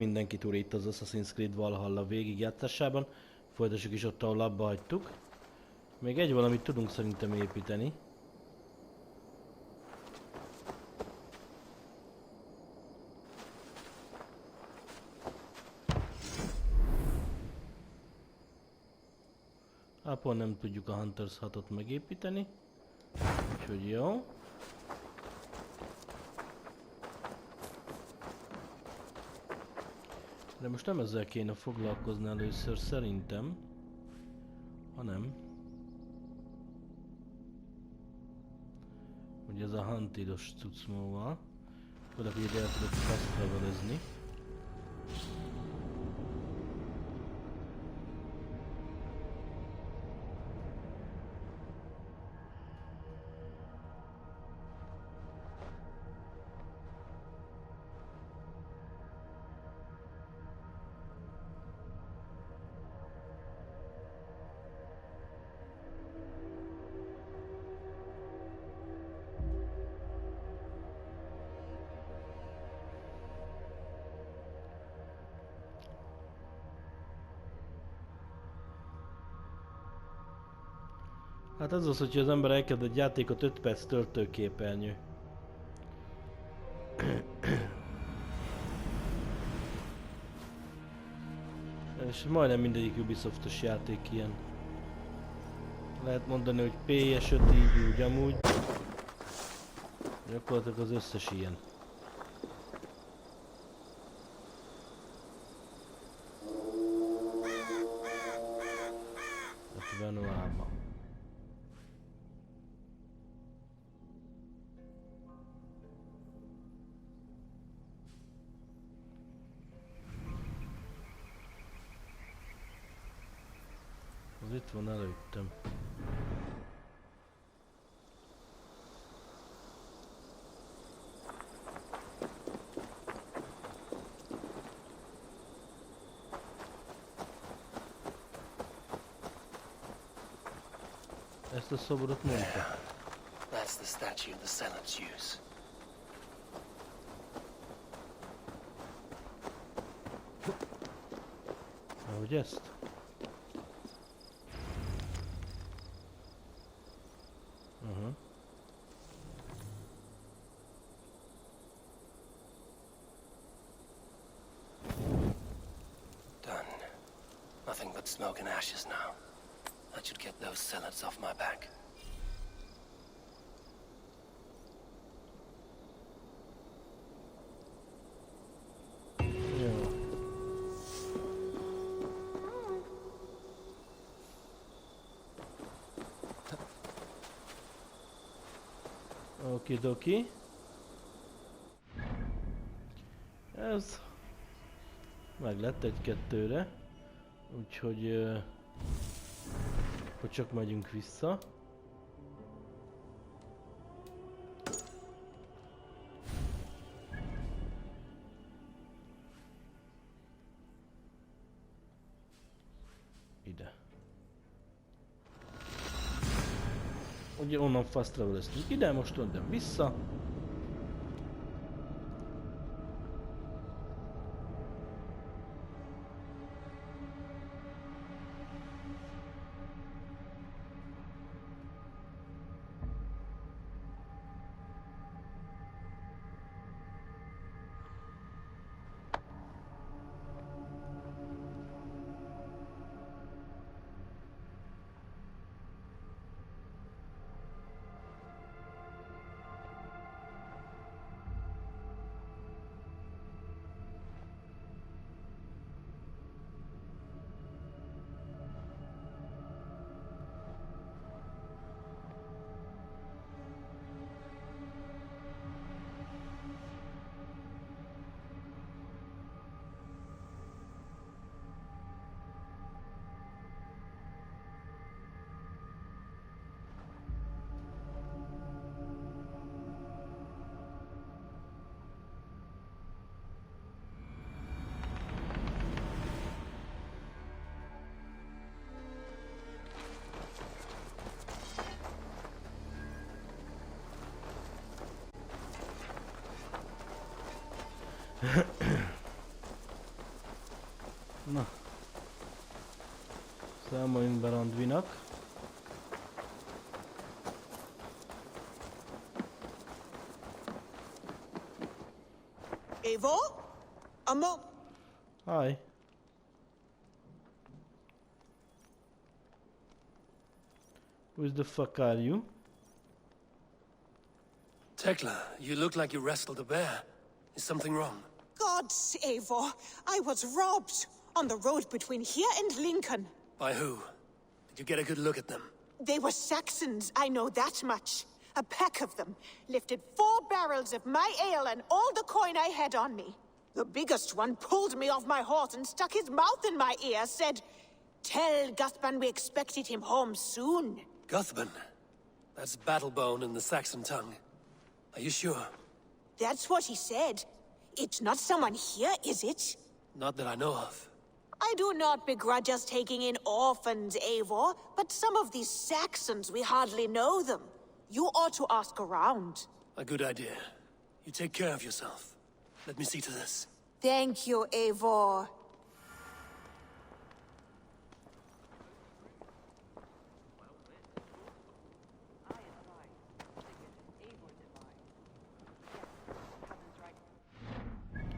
Mindenkit úr itt az Assassin's Creed Valhalla végigjátszásában. Folytassuk is ott, ahol abba hagytuk. Még egy valamit tudunk szerintem építeni. Pont nem tudjuk a Hunters 6-ot megépíteni. Úgyhogy jó. De most nem ezzel kéne foglalkozni először szerintem, hanem hogy ez a huntidos cuccmóval, főleg hogy ide el tudok fast travelezni. Hát ez az, hogyha az ember elkezd egy játékot 5 perc töltőképernyő. És majdnem mindegyik Ubisoftos játék ilyen. Lehet mondani, hogy PS5 így úgy amúgy. Gyakorlatilag az összes ilyen. Venuában. Az itt van előttem. Ezt a szobrot mondta. That's the statue the Celebs use. Ahogy ezt? Done. Nothing but smoke and ashes now. That should get those Celebs off my back. Jó. Okidoki. Ez meg lett egy-kettőre, úgyhogy akkor csak megyünk vissza. Ide. Ugye onnan fast traveleztünk ide, most onnan vissza. Na. Számoljunk be Randvinak. Eivor? Hi. Who the fuck are you? Tekla, you look like you wrestled a bear. Is something wrong? Gods, Eivor, I was robbed on the road between here and Lincoln. By who? Did you get a good look at them? They were Saxons, I know that much. A pack of them lifted 4 barrels of my ale and all the coin I had on me. The biggest one pulled me off my horse and stuck his mouth in my ear, said, "Tell Guthban we expected him home soon." Guthban? That's Battlebone in the Saxon tongue. Are you sure? That's what he said. It's not someone here, is it? Not that I know of. I do not begrudge us taking in orphans, Eivor, but some of these Saxons, we hardly know them. You ought to ask around. A good idea. You take care of yourself. Let me see to this. Thank you, Eivor.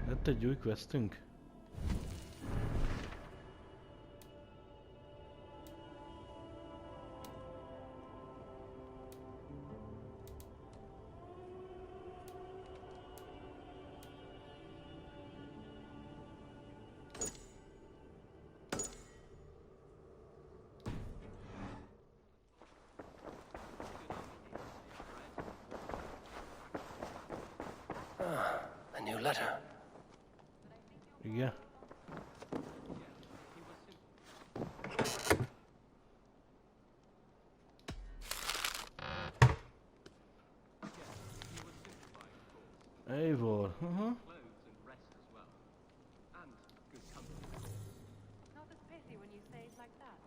Lett egy új questünk? A new letter. Igen. Eivor. Not as pithy when you say it like that.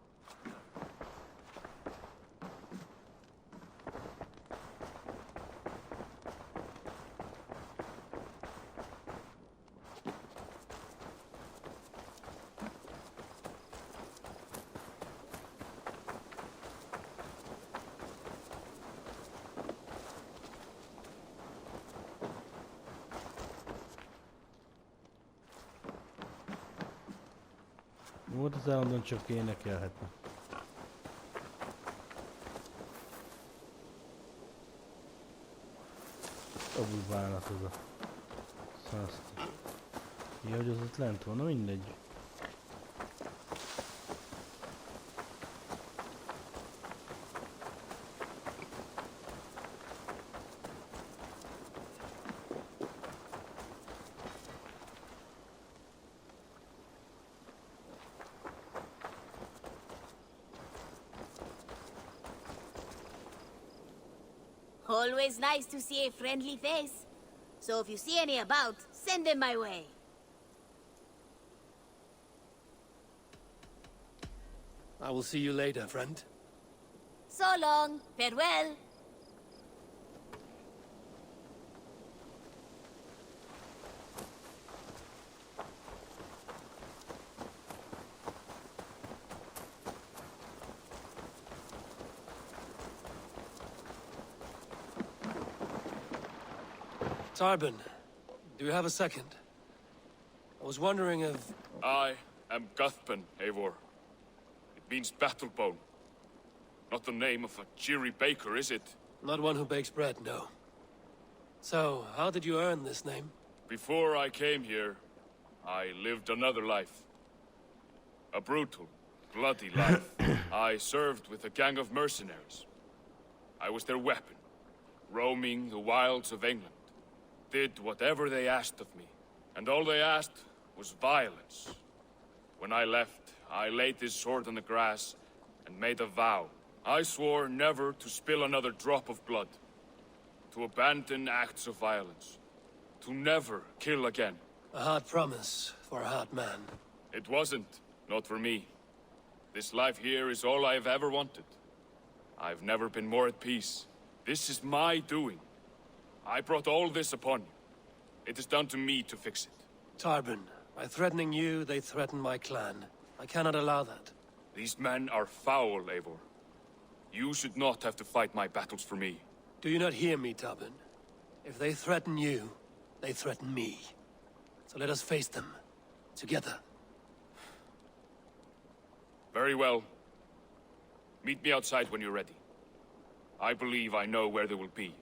Volt az állandóan csak énekelhetne. Abúgy válnak az a százti. Ja, hogy az ott lent van, na mindegy. Always nice to see a friendly face. So if you see any about, send them my way. I will see you later, friend. So long. Farewell. Tarben, do you have a second? I was wondering if... I am Guthban, Eivor. It means battlebone. Not the name of a cheery baker, is it? Not one who bakes bread, no. So, how did you earn this name? Before I came here, I lived another life. A brutal, bloody life. I served with a gang of mercenaries. I was their weapon, roaming the wilds of England. Did whatever they asked of me, and all they asked was violence. When I left, I laid this sword on the grass and made a vow. I swore never to spill another drop of blood, to abandon acts of violence, to never kill again. A hard promise for a hard man. It wasn't, not for me. This life here is all I've ever wanted. I've never been more at peace. This is my doing. I brought all this upon you. It is down to me to fix it. Tarben, By threatening you, they threaten my clan. I cannot allow that. These men are foul, Eivor. You should not have to fight my battles for me. Do you not hear me, Tarben? If they threaten you, they threaten me. So let us face them. Together. Very well. Meet me outside when you're ready. I believe I know where they will be.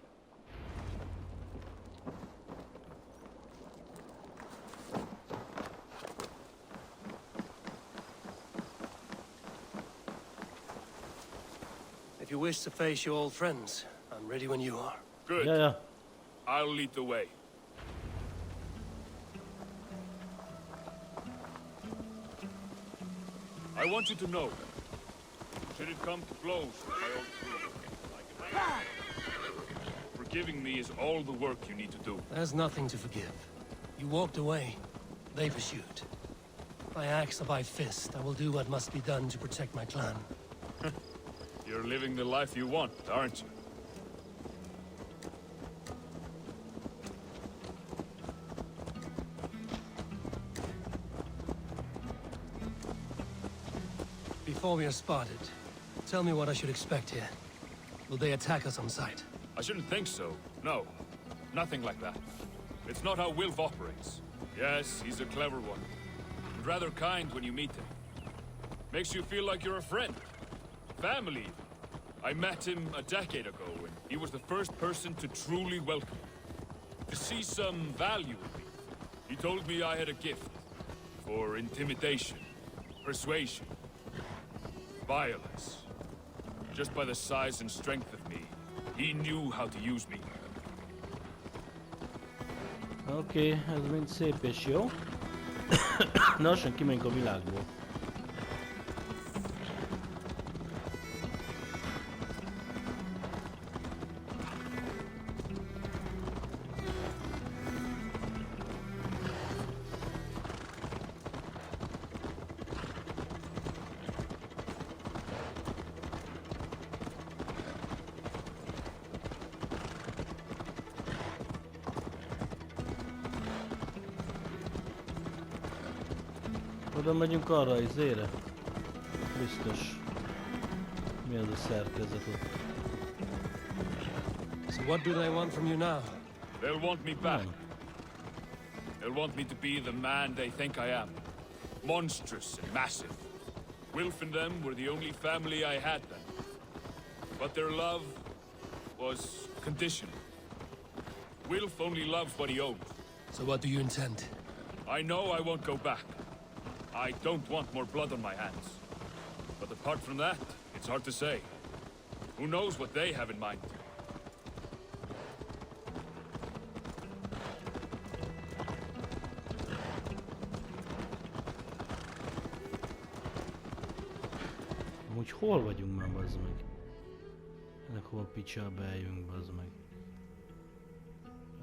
If you wish to face your old friends, I'm ready when you are. Good. Ja. I'll lead the way. I want you to know, should it come to blows with my old crew, forgiving me is all the work you need to do. There's nothing to forgive. You walked away. They pursued. By axe or by fist, I will do what must be done to protect my clan. You're living the life you want, aren't you? Before we are spotted, tell me what I should expect here. Will they attack us on sight? I shouldn't think so. No. Nothing like that. It's not how Wilf operates. Yes, he's a clever one. And rather kind when you meet him. Makes you feel like you're a friend. Family. I met him a decade ago, and he was the first person to truly welcome me. To see some value in me. He told me I had a gift. For intimidation. Persuasion. Violence. Just by the size and strength of me, he knew how to use me. Oké, ez mind szép és jó. Lassan kimegyünk a világból. Oda megyünk arra izére. Biztos. Mi az a szerkezet ott? So what do they want from you now? They'll want me back. They'll want me to be the man they think I am. Monstrous and massive. Wilf and them were the only family I had then. But their love was conditional. Wilf only loves what he owns. So what do you intend? I know I won't go back. I don't want more blood on my hands. But apart from that, it's hard to say. Who knows what they have in mind? Amúgy hol vagyunk már, bazd meg? Ennek hol picsába eljünk, bazd meg?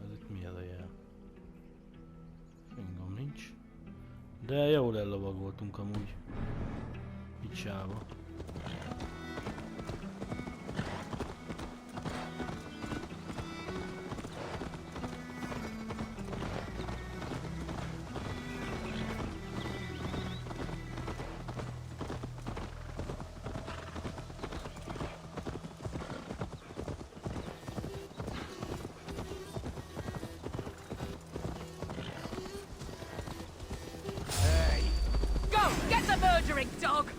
Ez itt mi ez a jel? Fingom nincs. De jól ellovagoltunk amúgy. Picsába. Get the murdering dog!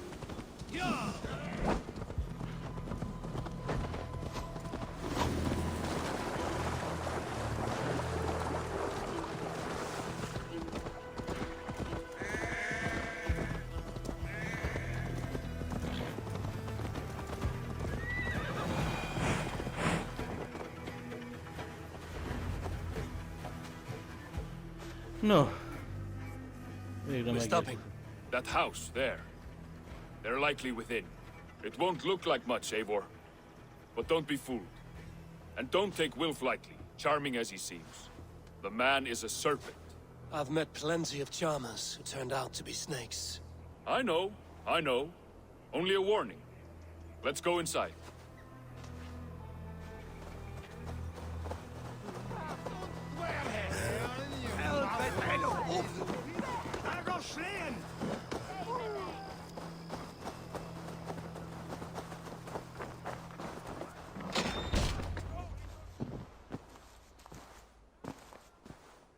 No. Végre We're meg. stopping. That house, there. They're likely within. It won't look like much, Eivor. But don't be fooled. And don't take Wilf lightly, charming as he seems. The man is a serpent. I've met plenty of charmers who turned out to be snakes. I know, I know. Only a warning. Let's go inside.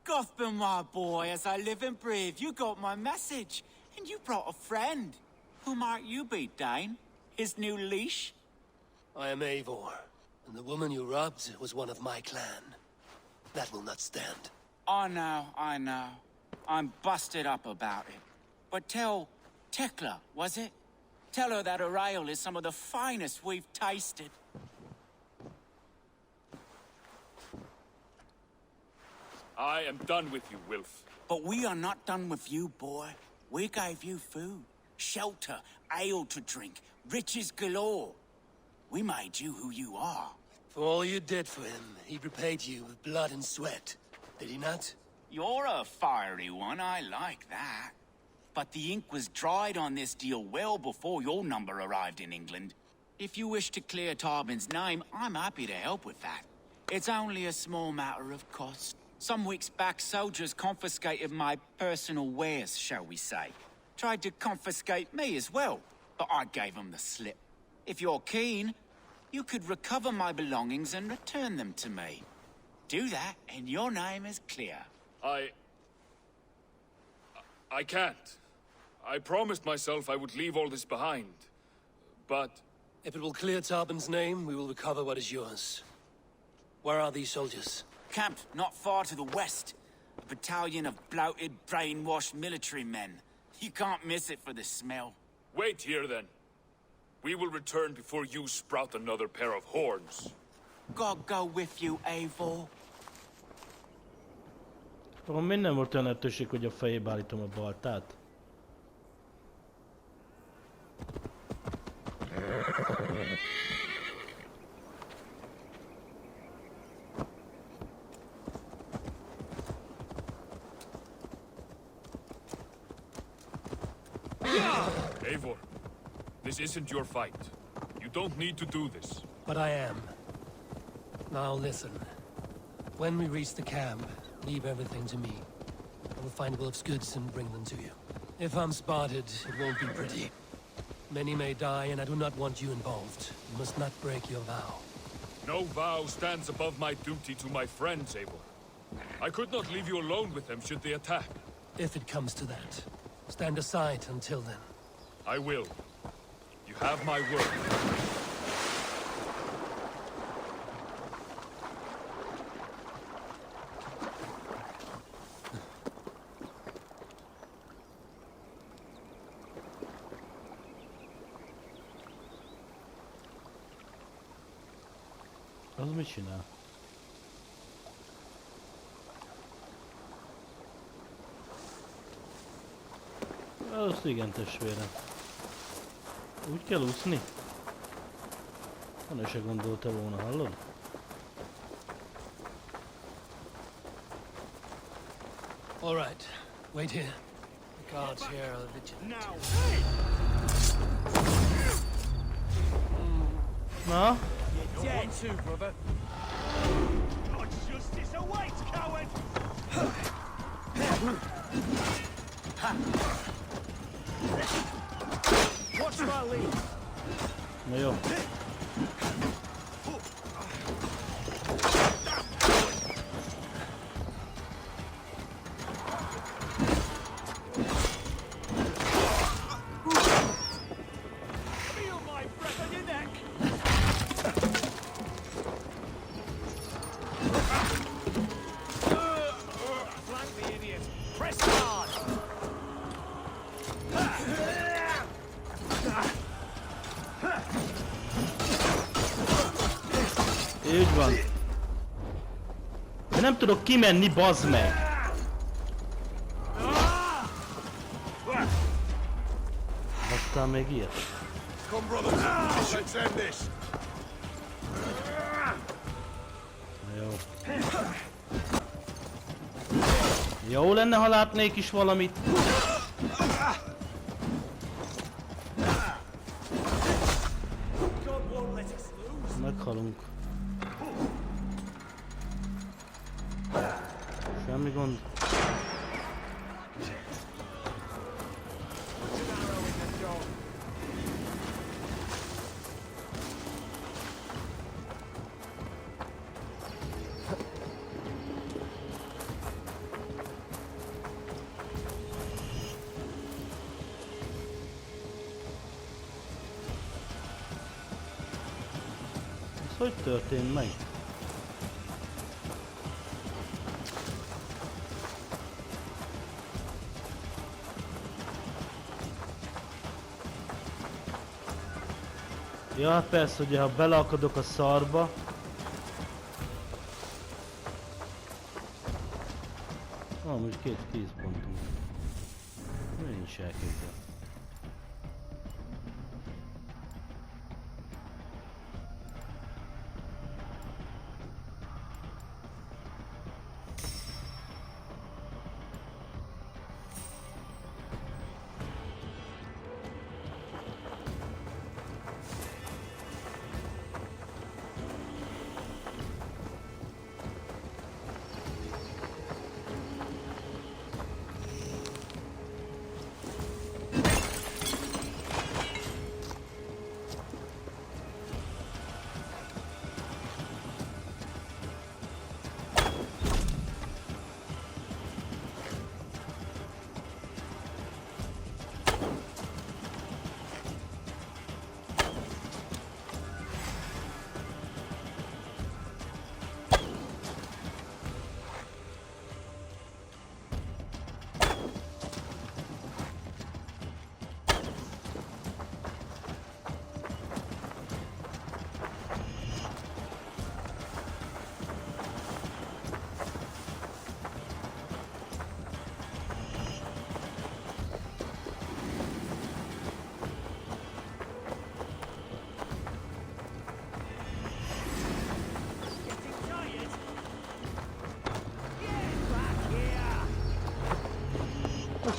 Gotham, my boy, as I live and breathe, you got my message. And you brought a friend. Who might you be, Dane? His new leash? I am Eivor, and the woman you robbed was one of my clan. That will not stand. I know. I'm busted up about it. But tell Tekla, was it? Tell her that her ale is some of the finest we've tasted. I am done with you, Wilf. But we are not done with you, boy. We gave you food, shelter, ale to drink, riches galore. We made you who you are. For all you did for him, he repaid you with blood and sweat. Did he not? You're a fiery one, I like that. But the ink was dried on this deal well before your number arrived in England. If you wish to clear Tarben's name, I'm happy to help with that. It's only a small matter of cost. Some weeks back, soldiers confiscated my personal wares, shall we say. Tried to confiscate me as well, but I gave them the slip. If you're keen, you could recover my belongings and return them to me. Do that, and your name is clear. I can't. I promised myself I would leave all this behind. But... If it will clear Tarben's name, we will recover what is yours. Where are these soldiers? Camped not far to the west. A battalion of bloated, brainwashed military men. You can't miss it for the smell. Wait here, then. We will return before you sprout another pair of horns. God go with you, Eivor. Akkor miért nem volt olyan lehetőség, hogy a fejébe állítom a baltát? Eivor, this isn't your fight. You don't need to do this. But I am. Now listen. When we reach the camp, leave everything to me. I will find Wilf's goods and bring them to you. If I'm spotted, it won't be pretty. Many may die, and I do not want you involved. You must not break your vow. No vow stands above my duty to my friends, Eivor. I could not leave you alone with them should they attack. If it comes to that, stand aside until then. I will. You have my word. Az mit csinál? Az igen, testvérem. Úgy kell úszni? Van se gondolta volna, hallod? All right, wait here. The guards here are vigilant. Now! Na? You're dead too, brother. God's justice awaits, coward! Watch my lead. Na jó. Feel my breath on your neck. Flank the idiot. Press hard. Így van. De nem tudok kimenni, bazd meg! Aztán még ilyet. Come, brothers. Let's end this. Jó. Jó lenne, ha látnék is valamit. God won't let us lose. Meghalunk. Semmi gond. hogy történt meg? Ja, hát persze, ugye ha beleakadok a szarba. Amúgy 2 kézpontunk. Nincs elképzel.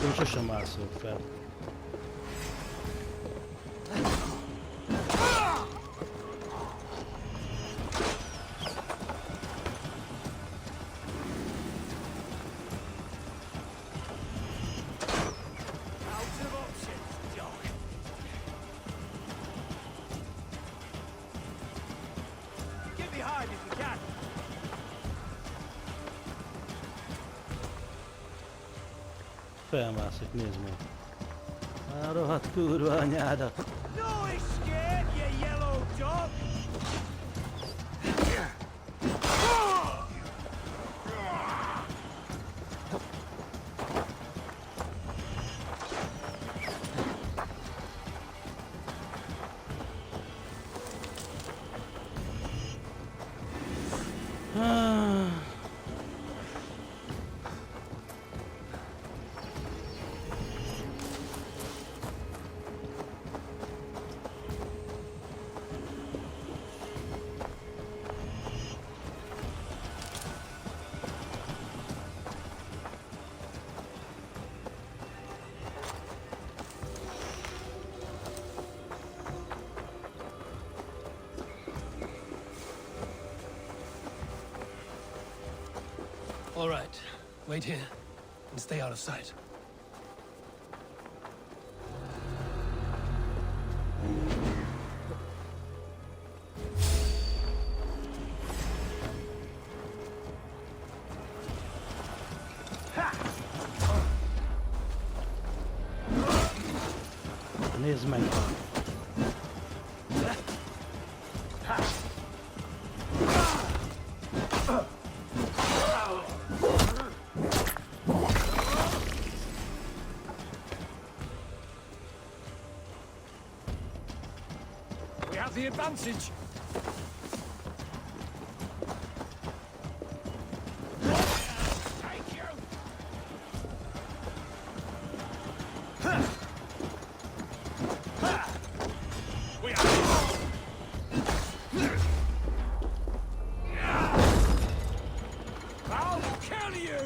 Én sosem mászok fel. Felmászik, nézd meg. A rohadt kurva anyádat. No escape, you yellow dog! All right. Wait here and stay out of sight. Nézd meg! We have the advantage. Thank you. We are. I'll kill you.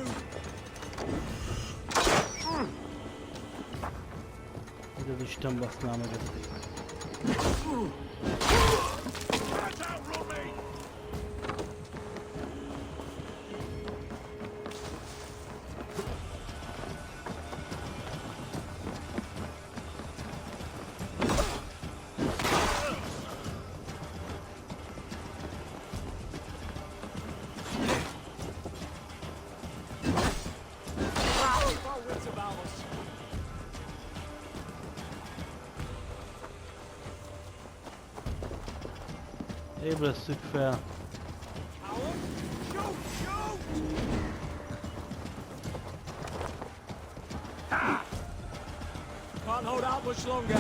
Ide Isten baszná meg ezt. Can't outrun me. Forwards of ours. Ébresszük fel. Howard! Shoot! Shoot! Can't hold out much longer.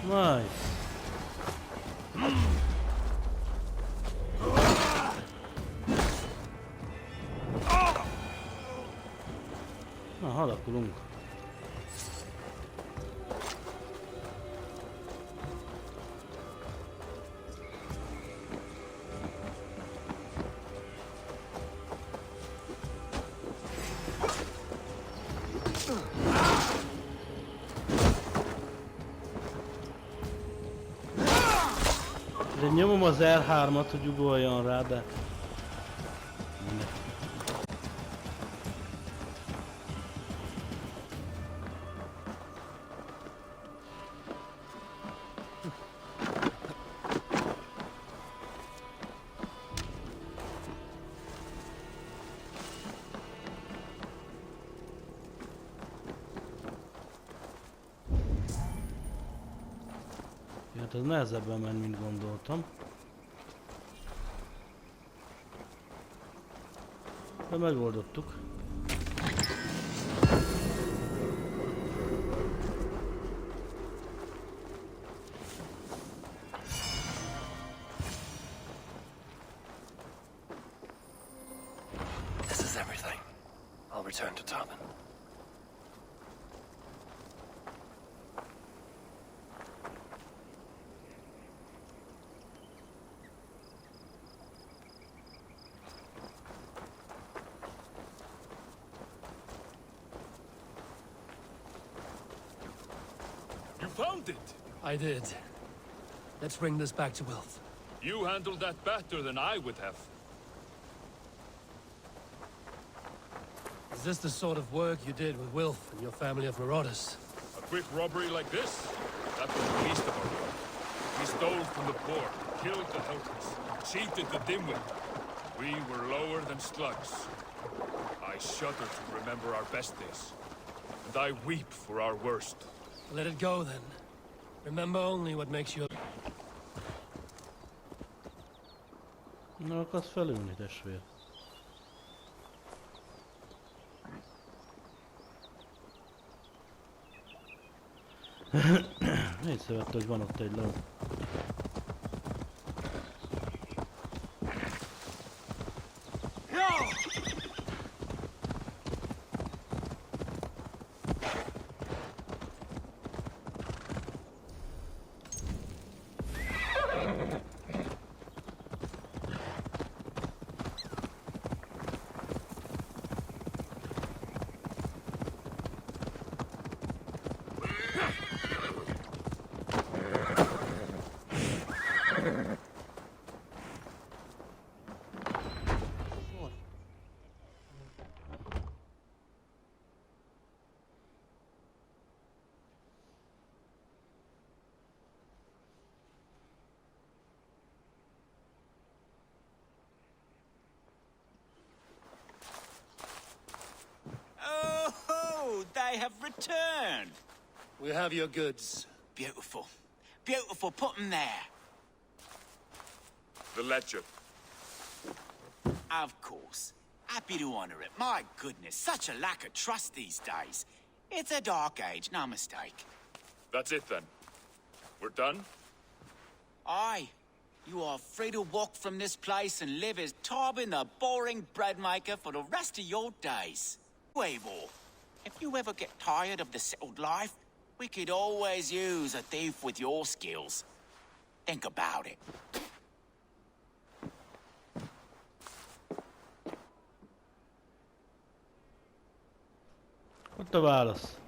Nice. Na, halakulunk. De nyomom az R3-at, hogy ugoljon rá, de... Hát ez nehezebben ment, mint gondoltam. De megoldottuk. This is everything. I'll return to Tarben. You found it! I did. Let's bring this back to Wilf. You handled that better than I would have. Is this the sort of work you did with Wilf and your family of marauders? A quick robbery like this? That was the least of our work. We stole from the poor, killed the helpless, cheated the dimwit. We were lower than slugs. I shudder to remember our best days. And I weep for our worst. Let it go, then. Remember only what makes you... Na, akarsz felülni, testvér. Észrevette, hogy van ott egy ló. Oh, they have returned. We have your goods. Beautiful. Beautiful. Put them there. The ledger. Of course. Happy to honor it. My goodness, such a lack of trust these days. It's a dark age, no mistake. That's it then. We're done? Aye. You are free to walk from this place and live as Tarben the boring bread maker for the rest of your days. Waywall, if you ever get tired of the settled life, we could always use a thief with your skills. Think about it. Ott a válasz.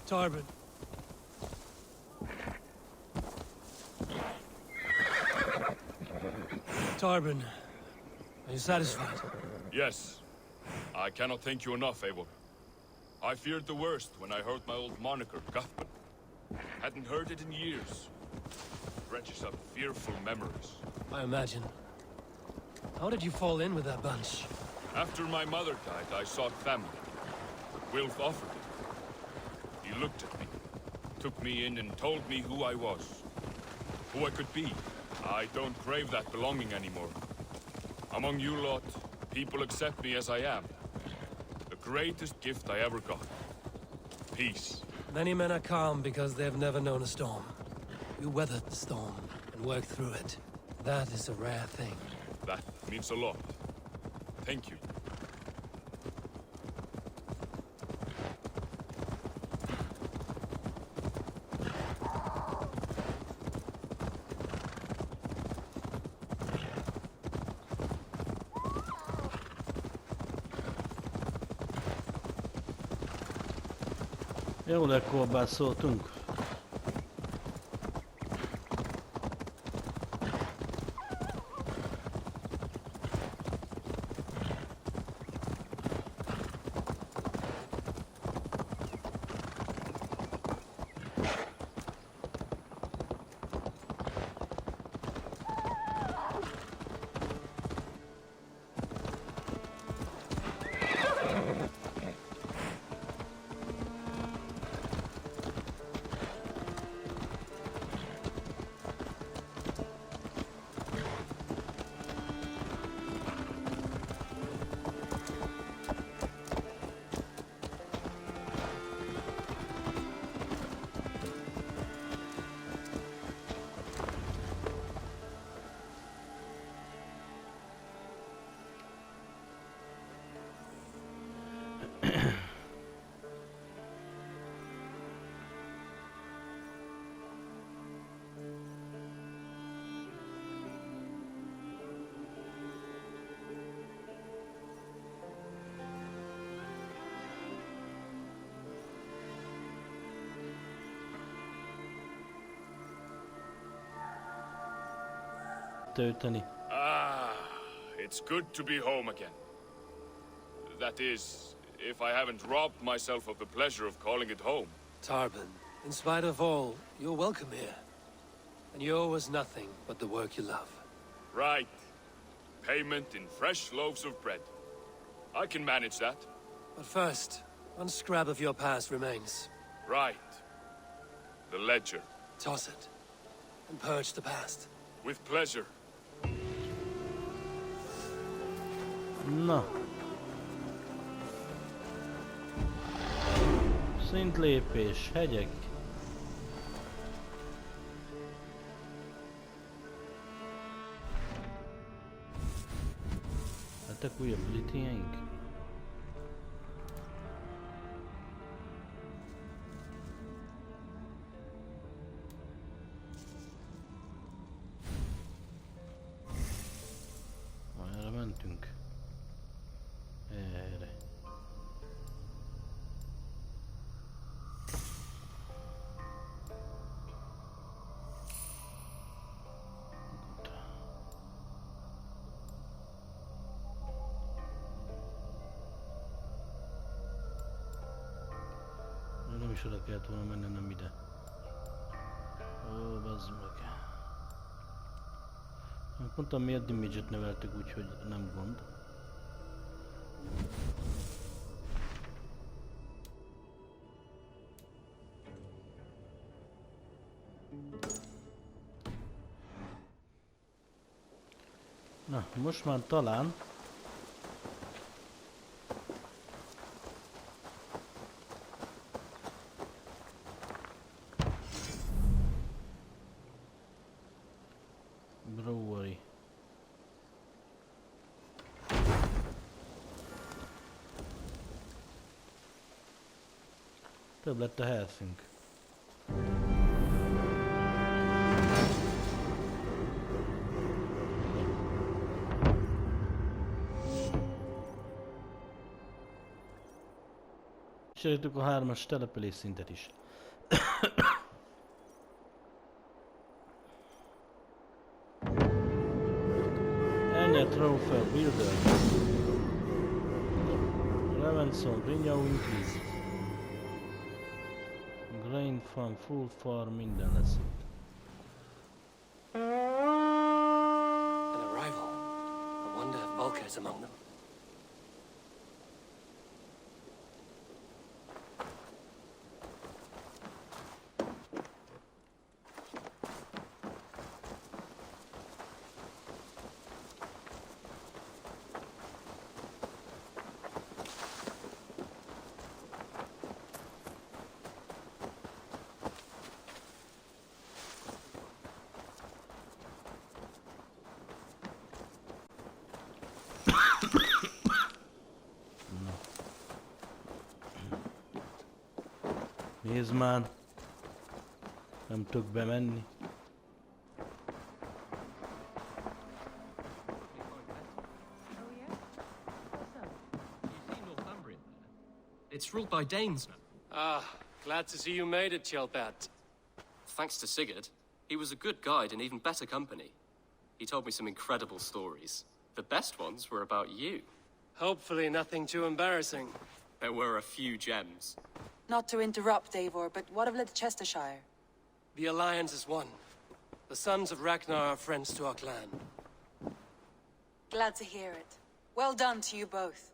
Tarben. Tarben, are you satisfied? Yes. I cannot thank you enough, Eivor. I feared the worst when I heard my old moniker, Guthman. Hadn't heard it in years. Dredges up fearful memories. I imagine. How did you fall in with that bunch? After my mother died, I sought family. Wilf offered it. He looked at me, took me in and told me who I was. Who I could be. I don't crave that belonging anymore. Among you lot, people accept me as I am. The greatest gift I ever got. Peace. Many men are calm because they've never known a storm. You weathered the storm and worked through it. That is a rare thing. That means a lot. Thank you. Jó lekorbászoltunk. Tölteni. Ah, it's good to be home again. That is, if I haven't robbed myself of the pleasure of calling it home. Tarben, in spite of all, you're welcome here. And you owe us nothing but the work you love. Right. Payment in fresh loaves of bread. I can manage that. But first, one scrap of your past remains. Right. The ledger. Toss it, and purge the past. With pleasure. Na. Szintlépés, hegyek. Lettek újabb lithiaink? Erre mentünk. Erre. Nem is oda kellett volna menni, nem ide. Ó, bazd meg. Mondtam, miért damage-et növeltük, úgyhogy nem gond. Na, most már talán brewery. Több lett a healthünk. És elértük a 3-as település szintet is. Elnyert Trophy Builder. Levenson, Rinyau Inquis. Grain farm, full farm, minden lesz itt. An arrival. I wonder if Volker is among them. Nézd már! Nem tudok bemenni. It's ruled by Danes now. Ah, glad to see you made it, Chelpat. Thanks to Sigurd. He was a good guide and even better company. He told me some incredible stories. The best ones were about you. Hopefully nothing too embarrassing. There were a few gems. Not to interrupt, Eivor, but what of Leicestershire? The Alliance is one. The sons of Ragnar are friends to our clan. Glad to hear it. Well done to you both.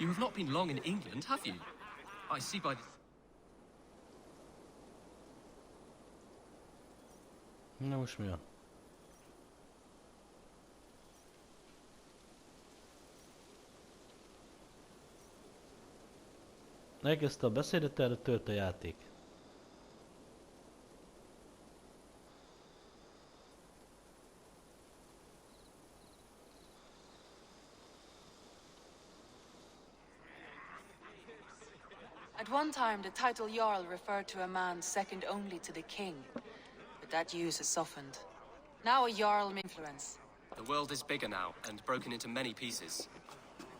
You have not been long in England, have you? I see by the... Na most mi van? Elkezdte a beszédet, erre tört a játék. At one time, the title Jarl referred to a man second only to the king. But that use has softened. Now a Jarl may influence. The world is bigger now, and broken into many pieces.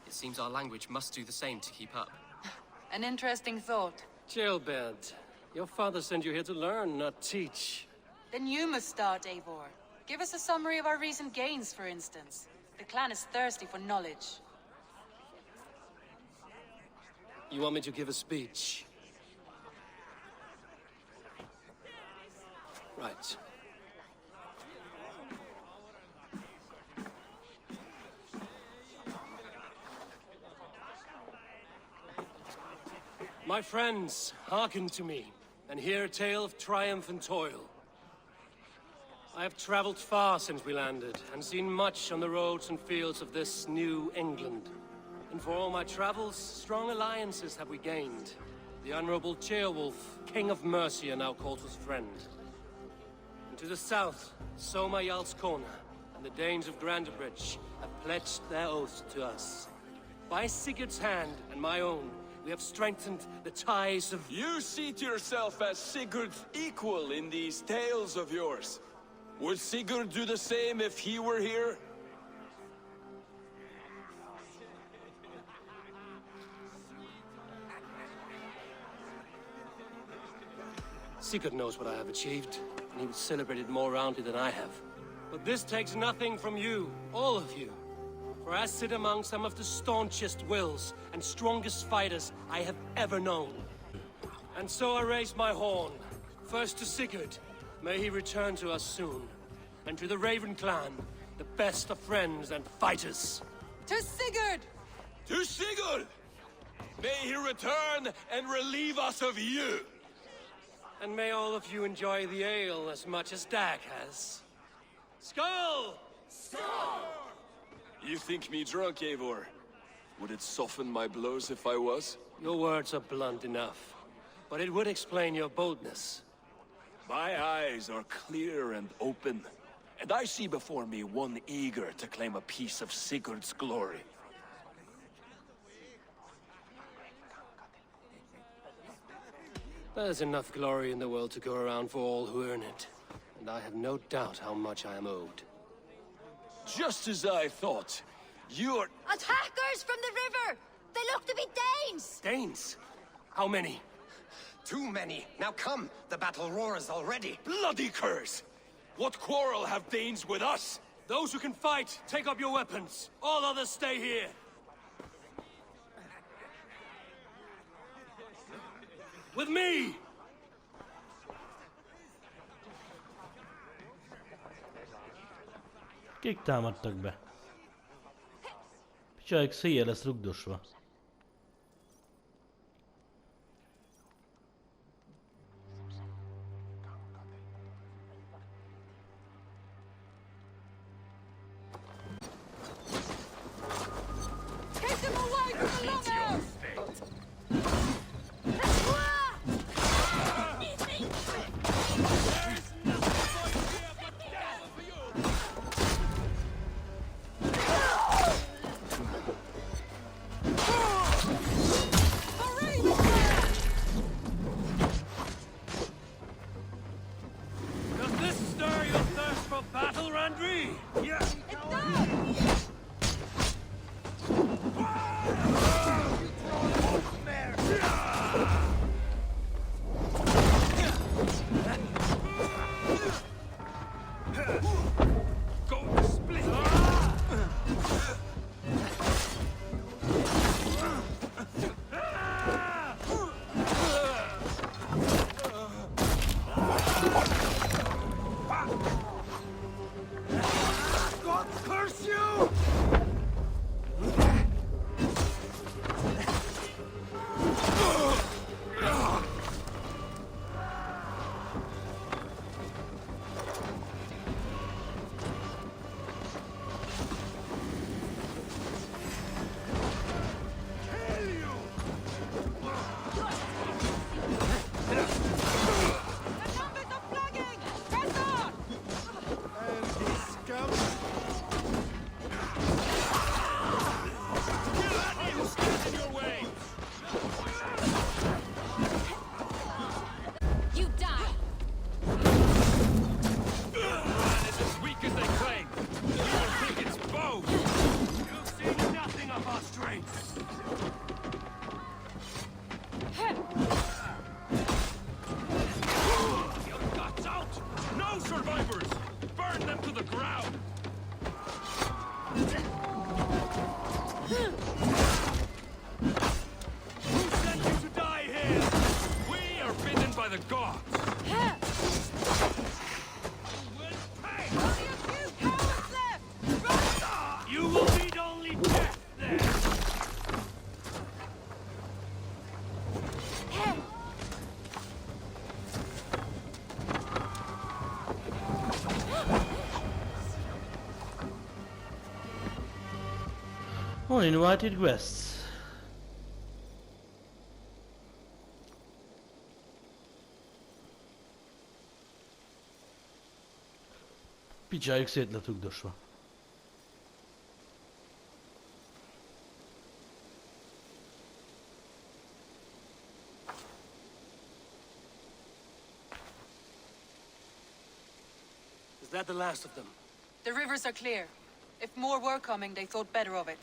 It seems our language must do the same to keep up. An interesting thought. Chelpat, your father sent you here to learn, not teach. Then you must start, Eivor. Give us a summary of our recent gains, for instance. The clan is thirsty for knowledge. You want me to give a speech? Right. My friends, hearken to me, and hear a tale of triumph and toil. I have traveled far since we landed, and seen much on the roads and fields of this new England. And for all my travels, strong alliances have we gained. The Honorable Ceolwulf, King of Mercia, now calls us friend. And to the south, Soma Jarlskona, and the Danes of Grandebridge have pledged their oath to us. By Sigurd's hand and my own, we have strengthened the ties of... You see to yourself as Sigurd's equal in these tales of yours. Would Sigurd do the same if he were here? Sigurd knows what I have achieved, and he would celebrate it more roundly than I have. But this takes nothing from you, all of you. For I sit among some of the staunchest wills and strongest fighters I have ever known. And so I raise my horn, first to Sigurd, may he return to us soon, and to the Raven clan, the best of friends and fighters. To Sigurd! To Sigurd! May he return and relieve us of you! And may all of you enjoy the ale as much as Dag has. Skull! You think me drunk, Eivor? Would it soften my blows if I was? Your words are blunt enough, but it would explain your boldness. My eyes are clear and open, and I see before me one eager to claim a piece of Sigurd's glory. There's enough glory in the world to go around for all who earn it, and I have no doubt how much I am owed. Just as I thought. You're... Attackers from the river! They look to be Danes! Danes? How many? Too many. Now come. The battle roars already. Bloody curse! What quarrel have Danes with us? Those who can fight, take up your weapons. All others stay here. With me! Kik támadtak be? Picsáig széjjel lesz rugdosva. Uninvited guests. Picsájuk szét lett rugdosva. Is that the last of them? The rivers are clear. If more were coming, they thought better of it.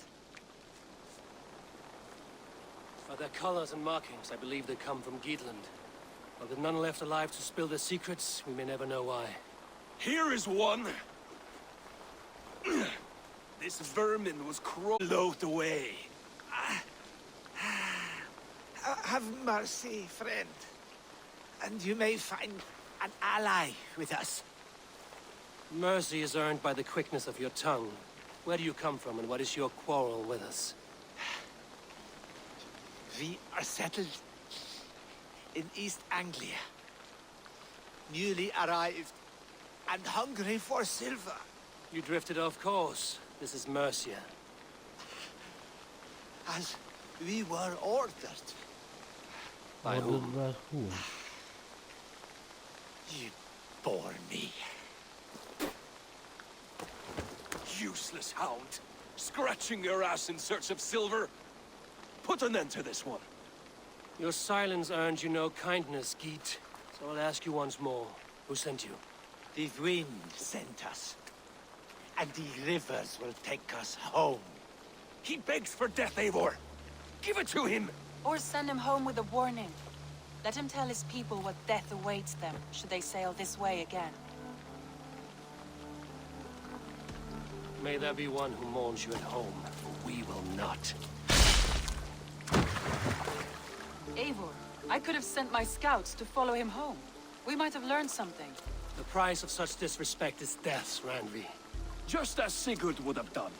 By their colors and markings, I believe they come from Geatland. While there are none left alive to spill their secrets, we may never know why. Here is one. This vermin was crawled away. Have mercy, friend. And you may find an ally with us. Mercy is earned by the quickness of your tongue. Where do you come from, and what is your quarrel with us? We are settled in East Anglia. Newly arrived and hungry for silver. You drifted off course. This is Mercia. As we were ordered. By whom? You bore me. Useless hound. Scratching your ass in search of silver. Put an end to this one. Your silence earned you no kindness, Geet. So I'll ask you once more. Who sent you? The wind sent us. And the rivers will take us home. He begs for death, Eivor. Give it to him! Or send him home with a warning. Let him tell his people what death awaits them should they sail this way again. May there be one who mourns you at home, for we will not. Eivor, I could have sent my scouts to follow him home. We might have learned something. The price of such disrespect is death, Randvi. Just as Sigurd would have done.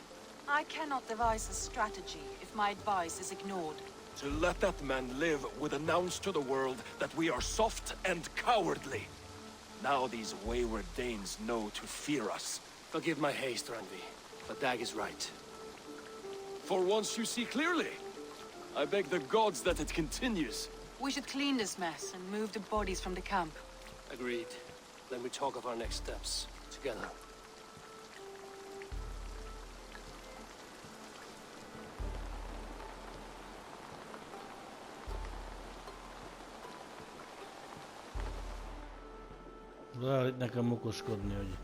I cannot devise a strategy if my advice is ignored. To let that man live would announce to the world that we are soft and cowardly. Now these wayward Danes know to fear us. Forgive my haste, Randvi, but Dag is right. For once you see clearly. I beg the gods that it continues. We should clean this mess and move the bodies from the camp. Agreed. Then we talk of our next steps, together. Vár itt nekem okoskodni, hogy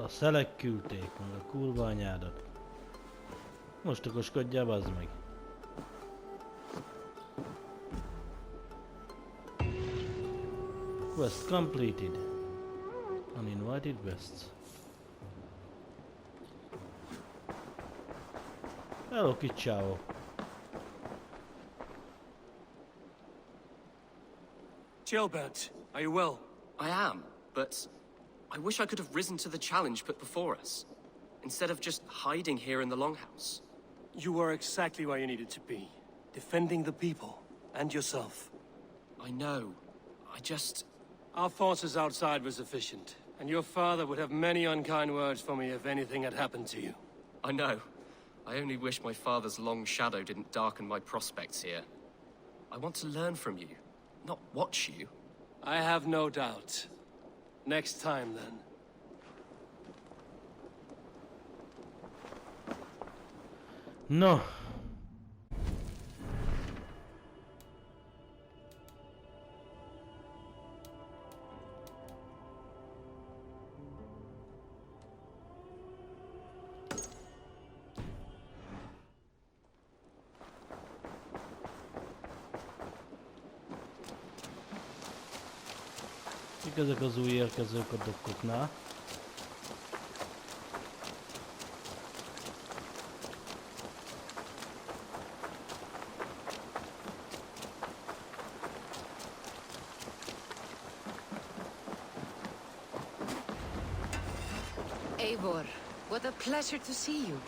a szelek küldték meg a kurva anyádat. Most okoskodjál, bazd meg. Quest completed. Uninvited guests. Hello, Kichao. Gilbert, are you well? I am, but I wish I could have risen to the challenge put before us, instead of just hiding here in the Longhouse. You were exactly where you needed to be, defending the people and yourself. I know. I just... Our forces outside were sufficient, and your father would have many unkind words for me if anything had happened to you. I know. I only wish my father's long shadow didn't darken my prospects here. I want to learn from you, not watch you. I have no doubt. Next time, then. No. Ezek az új érkezők a dokkoknál. Eivor, what a pleasure to see you.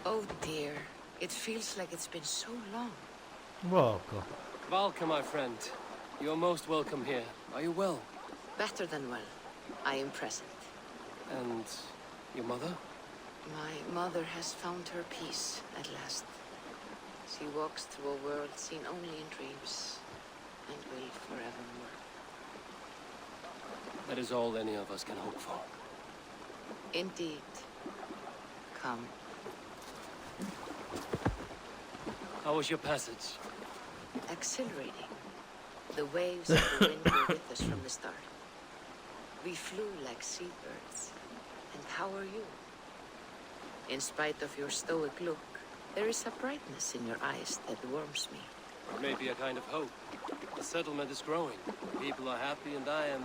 Oh dear, it feels like it's been so long. Valka. Valka, my friend. You're most welcome here. Are you well? Better than well. I am present. And your mother? My mother has found her peace at last. She walks through a world seen only in dreams, and will forevermore. That is all any of us can hope for. Indeed. Come. How was your passage? Exhilarating. The waves of the wind were with us from the start. We flew like seabirds. And how are you? In spite of your stoic look, there is a brightness in your eyes that warms me. It may be a kind of hope. The settlement is growing. People are happy, and I am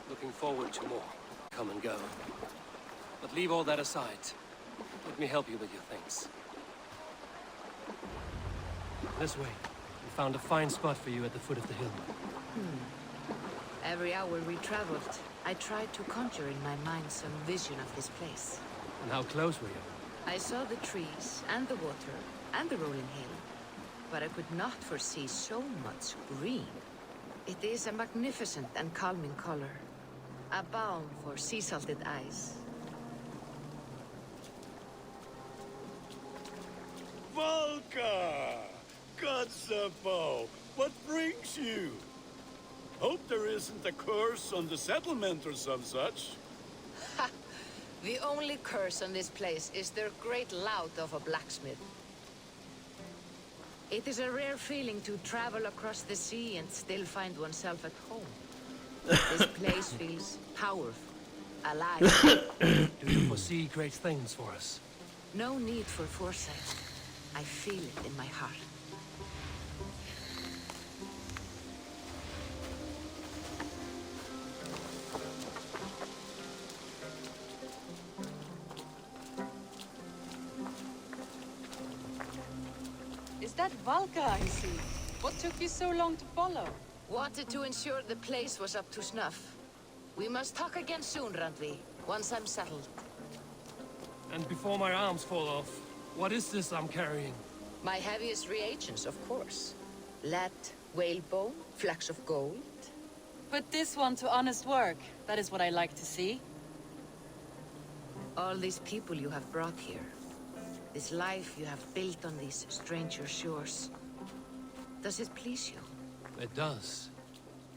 looking forward to more. Come and go. But leave all that aside. Let me help you with your things. This way. We found a fine spot for you at the foot of the hill. Every hour we traveled, I tried to conjure in my mind some vision of this place. And how close were you? I saw the trees, and the water, and the rolling hill. But I could not foresee so much green. It is a magnificent and calming color. A balm for sea-salted eyes. Valka! Godsapo! What brings you? Hope there isn't a curse on the settlement or some such. Ha! The only curse on this place is their great lout of a blacksmith. It is a rare feeling to travel across the sea and still find oneself at home. This place feels powerful, alive. Do you foresee great things for us? No need for foresight. I feel it in my heart. Is that Valka I see? What took you so long to follow? Wanted to ensure the place was up to snuff. We must talk again soon, Randvi, once I'm settled. And before my arms fall off, what is this I'm carrying? My heaviest reagents, of course. Lead, whalebone, flecks of gold. Put this one to honest work. That is what I like to see. All these people you have brought here. This life you have built on these stranger shores. Does it please you? It does.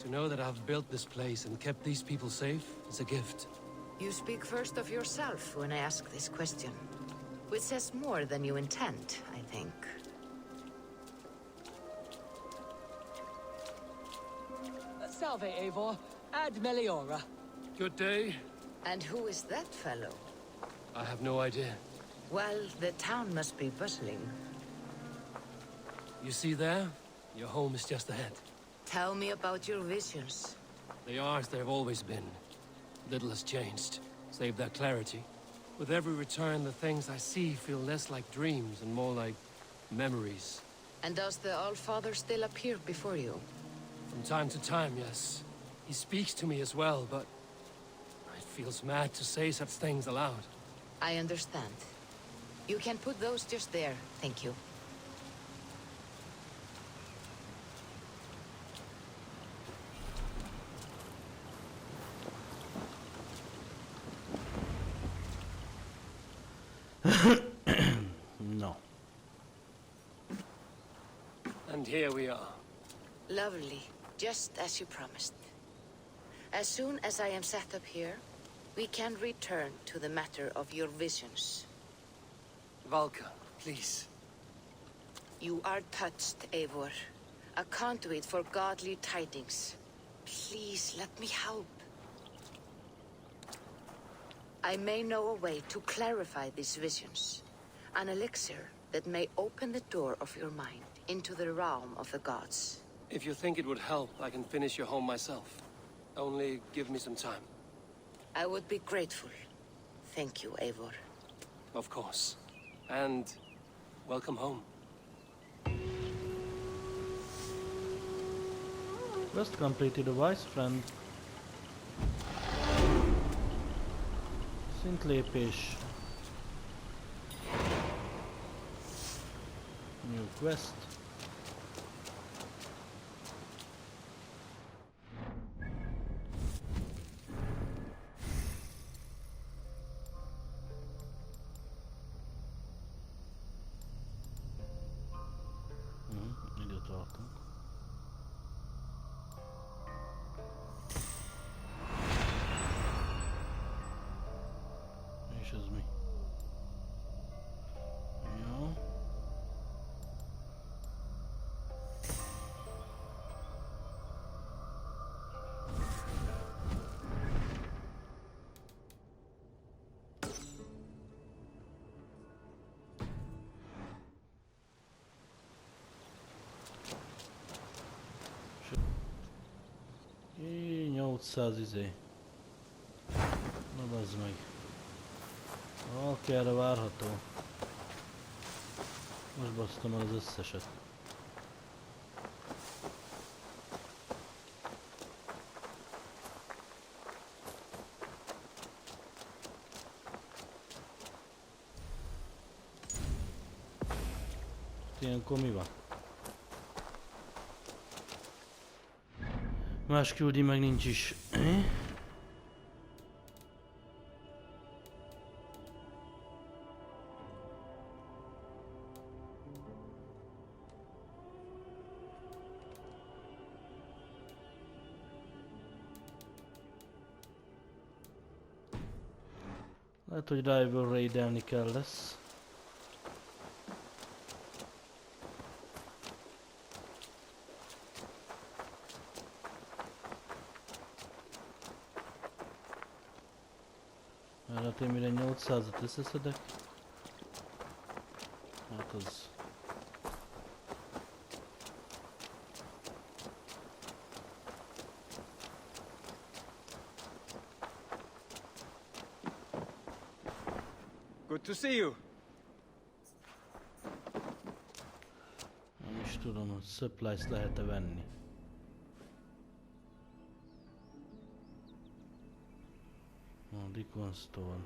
To know that I've built this place and kept these people safe is a gift. You speak first of yourself when I ask this question. Which says more than you intend, I think. Salve, Eivor. Ad Meliora. Good day. And who is that fellow? I have no idea. Well, the town must be bustling. You see there? Your home is just ahead. Tell me about your visions. They are as they've always been. Little has changed, save their clarity. With every return, the things I see feel less like dreams and more like memories. And does the Allfather still appear before you? From time to time, yes. He speaks to me as well, but it feels mad to say such things aloud. I understand. You can put those just there, thank you. No. And here we are. Lovely, just as you promised. As soon as I am set up here, we can return to the matter of your visions. Valka, please. You are touched, Eivor. A conduit for godly tidings. Please, let me help. I may know a way to clarify these visions. An elixir that may open the door of your mind into the realm of the gods. If you think it would help, I can finish your home myself. Only give me some time. I would be grateful. Thank you, Eivor. Of course. And welcome home. Quest completed, a wise friend. Szint lépés. New quest. Ide tartunk. És ez mi? Jó. Jé, 800 izé. Na bazd meg. Oké, erre várható. Most basztam el az összeset. Ilyenkor mi van? Más küldi meg nincs is. Lehet, hogy rival raidelni kell lesz. Hát én mire 800-at összeszedek. Hát az... Good to see you. is tudom, hogy supplies lehet-e venni. A Deacon Stone.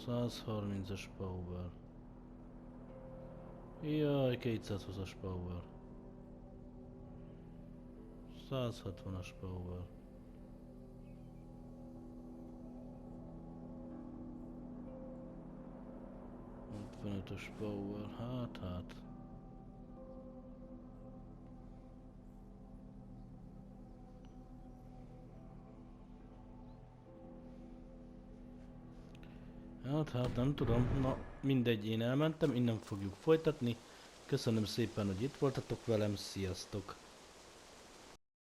...130-as power. Jaj, 220-as power. 160-as power. ...55-ös power, hát. Hát nem tudom, na mindegy, én elmentem, innen fogjuk folytatni. Köszönöm szépen, hogy itt voltatok velem, sziasztok!